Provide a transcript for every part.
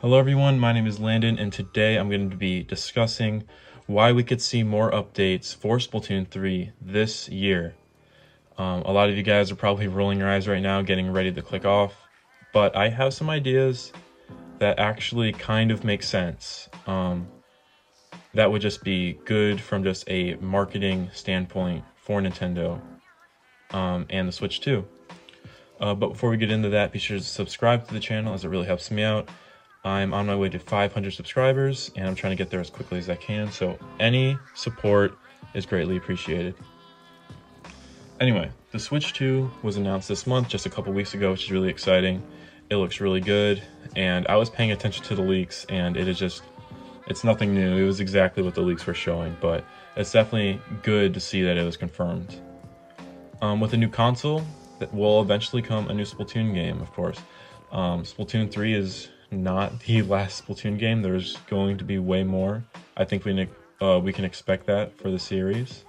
Hello everyone, my name is Landon, and today I'm going to be discussing why we could see more updates for Splatoon 3 this year. A lot of you guys are probably rolling your eyes right now, getting ready to click off, but I have some ideas that actually kind of make sense. That would just be good from just a marketing standpoint for Nintendo and the Switch 2. But before we get into that, be sure to subscribe to the channel as it really helps me out. I'm on my way to 500 subscribers and I'm trying to get there as quickly as I can, so any support is greatly appreciated. Anyway, the Switch 2 was announced this month, just a couple weeks ago, which is really exciting. It looks really good, and I was paying attention to the leaks, and it's nothing new. It was exactly what the leaks were showing, but it's definitely good to see that it was confirmed. With a new console, that will eventually come a new Splatoon game, of course. Splatoon 3 is not the last Splatoon game. There's going to be way more. I think we can expect that for the series.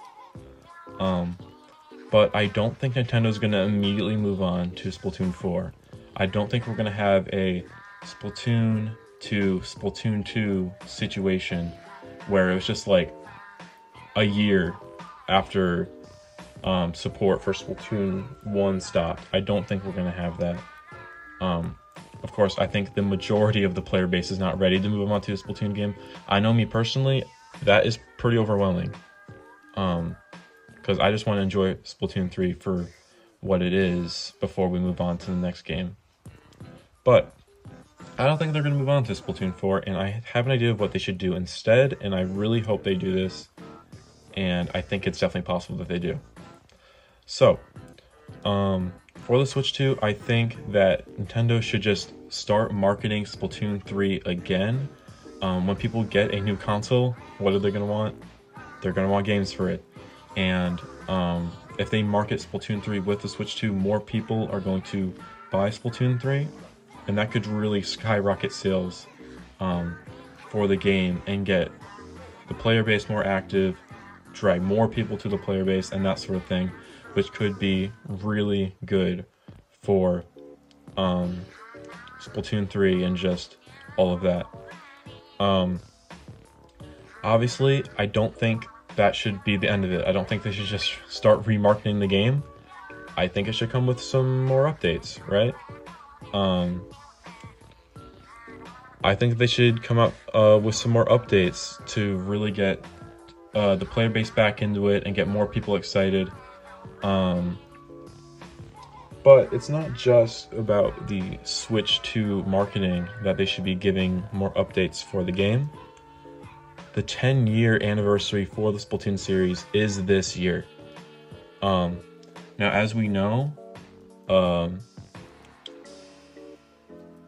But I don't think Nintendo's going to immediately move on to Splatoon 4. I don't think we're going to have a Splatoon to Splatoon 2 situation where it was just like a year after support for Splatoon 1 stopped. I don't think we're going to have that. Of course, I think the majority of the player base is not ready to move on to a Splatoon game. I know me personally, that is pretty overwhelming. Because I just want to enjoy Splatoon 3 for what it is before we move on to the next game. But I don't think they're going to move on to Splatoon 4, and I have an idea of what they should do instead, and I really hope they do this, and I think it's definitely possible that they do. So, for the Switch 2, I think that Nintendo should just start marketing Splatoon 3 again. When people get a new console, what are they going to want? They're going to want games for it. And if they market Splatoon 3 with the Switch 2, more people are going to buy Splatoon 3. And that could really skyrocket sales for the game and get the player base more active, drag more people to the player base, and that sort of thing, which could be really good for Splatoon 3 and just all of that. Obviously, I don't think that should be the end of it. I don't think they should just start remarketing the game. I think it should come with some more updates, right? I think they should come up with some more updates to really get the player base back into it and get more people excited. But it's not just about the Switch 2 marketing that they should be giving more updates for the game. The 10-year anniversary for the Splatoon series is this year. Now, as we know,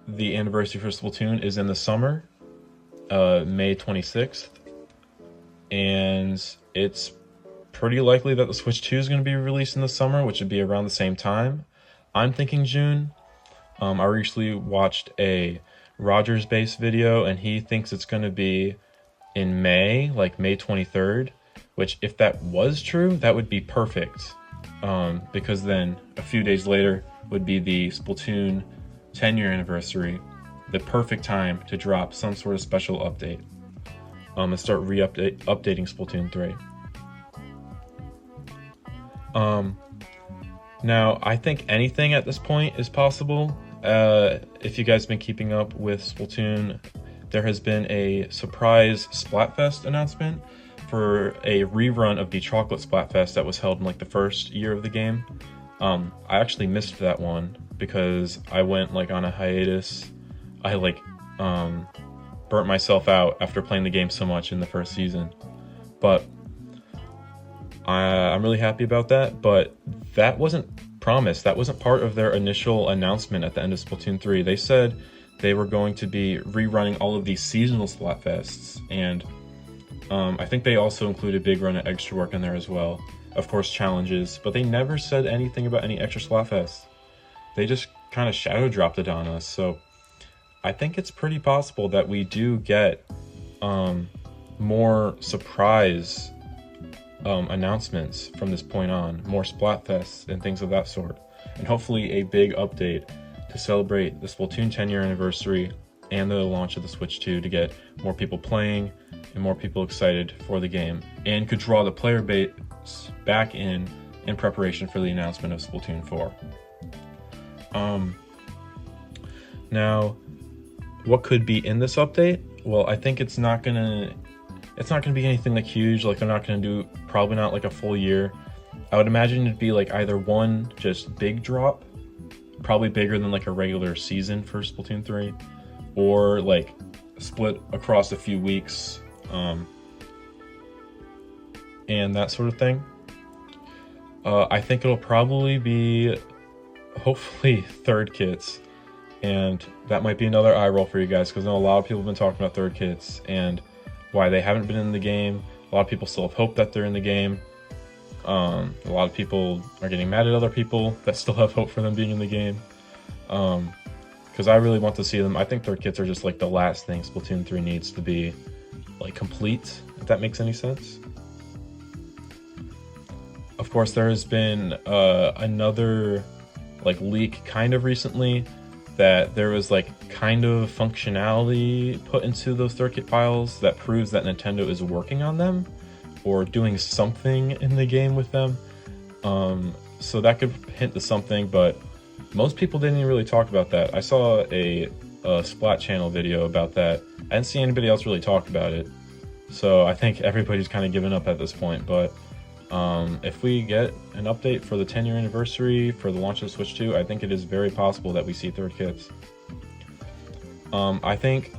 the anniversary for Splatoon is in the summer, May 26th, and it's pretty likely that the Switch 2 is going to be released in the summer, which would be around the same time. I'm thinking June. I recently watched a Rogers-based video, and he thinks it's going to be in May, like May 23rd, which if that was true, that would be perfect. Because then a few days later would be the Splatoon 10-year anniversary, the perfect time to drop some sort of special update and start updating Splatoon 3. Now, I think anything at this point is possible. If you guys have been keeping up with Splatoon, there has been a surprise Splatfest announcement for a rerun of the Chocolate Splatfest that was held in like the first year of the game. I actually missed that one because I went like on a hiatus. I burnt myself out after playing the game so much in the first season. But I'm really happy about that, but that wasn't promised. That wasn't part of their initial announcement at the end of Splatoon 3. They said they were going to be rerunning all of these seasonal Splatfests, and I think they also included Big Run and Extra Work in there as well. Of course, challenges, but they never said anything about any extra Splatfests. They just kind of shadow dropped it on us, so I think it's pretty possible that we do get more surprise announcements from this point on, more Splatfests and things of that sort, and hopefully a big update to celebrate the Splatoon 10-year anniversary and the launch of the Switch 2 to get more people playing and more people excited for the game, and could draw the player base back in preparation for the announcement of Splatoon 4. Now, what could be in this update? Well, I think it's not gonna be anything like huge. Like, they're not gonna do, probably not like a full year. I would imagine it'd be like either one just big drop, probably bigger than like a regular season for Splatoon 3, or like split across a few weeks, and that sort of thing. I think it'll probably be, hopefully, third kits, and that might be another eye roll for you guys, because I know a lot of people have been talking about third kits and why they haven't been in the game. A lot of people still have hope that they're in the game. A lot of people are getting mad at other people that still have hope for them being in the game, because I really want to see them. I think third kits are just like the last thing Splatoon 3 needs to be like complete, if that makes any sense. Of course, there has been another like leak kind of recently that there was like kind of functionality put into those third kit files that proves that Nintendo is working on them or doing something in the game with them. So that could hint to something, but most people didn't even really talk about that. I saw a Splat channel video about that. I didn't see anybody else really talk about it. So I think everybody's kind of given up at this point, but if we get an update for the 10-year anniversary for the launch of the Switch 2, I think it is very possible that we see third kits. I think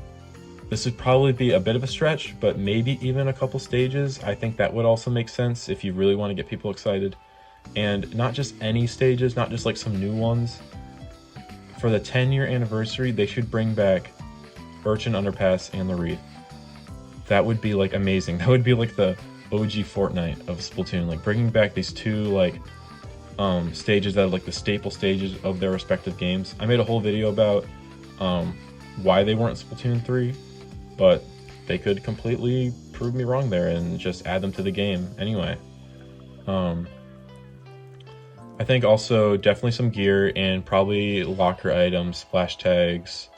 this would probably be a bit of a stretch, but maybe even a couple stages. I think that would also make sense if you really want to get people excited. And not just any stages, not just like some new ones. For the 10-year anniversary, they should bring back Urchin Underpass and the Wreath. That would be like amazing. That would be like the OG Fortnite of Splatoon, like bringing back these two like stages that are like the staple stages of their respective games. I made a whole video about why they weren't Splatoon 3, but they could completely prove me wrong there and just add them to the game anyway. I think also definitely some gear and probably locker items, splash tags,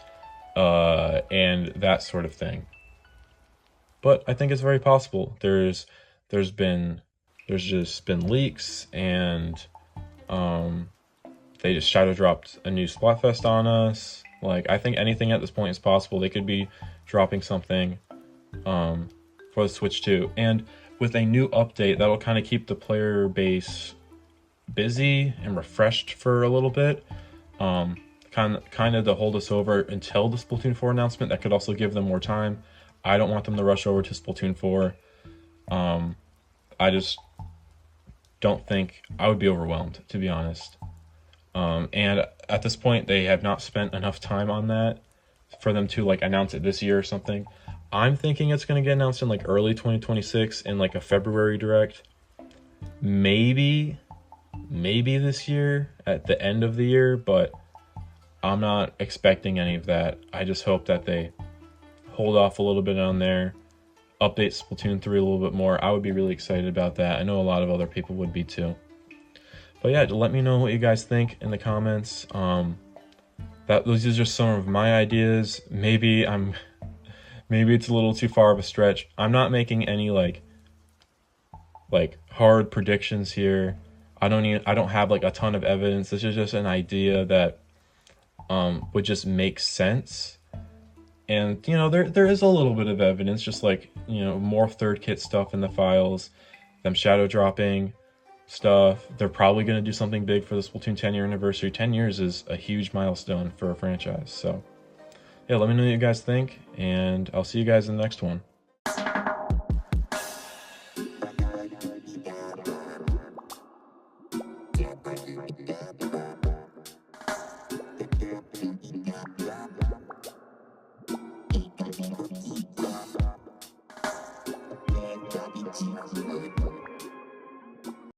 and that sort of thing. But I think it's very possible. There's just been leaks, and they just shadow dropped a new Splatfest on us. Like, I think anything at this point is possible. They could be dropping something for the Switch 2, and with a new update that'll kind of keep the player base busy and refreshed for a little bit, kind of to hold us over until the Splatoon 4 announcement. That could also give them more time. I don't want them to rush over to Splatoon 4. I just don't think I would be overwhelmed, to be honest. And at this point, they have not spent enough time on that for them to like announce it this year or something. I'm thinking it's going to get announced in like early 2026 in like a February direct. Maybe this year at the end of the year, but I'm not expecting any of that. I just hope that they hold off a little bit on there, update Splatoon 3 a little bit more. I would be really excited about that. I know a lot of other people would be too. But yeah, let me know what you guys think in the comments. Those are just some of my ideas. Maybe it's a little too far of a stretch. I'm not making any like hard predictions here. I don't have like a ton of evidence. This is just an idea that would just make sense. And you know, there is a little bit of evidence, just like, you know, more third kit stuff in the files, them shadow dropping stuff. They're probably going to do something big for the Splatoon 10-year anniversary. 10 years is a huge milestone for a franchise. So yeah, let me know what you guys think, and I'll see you guys in the next one.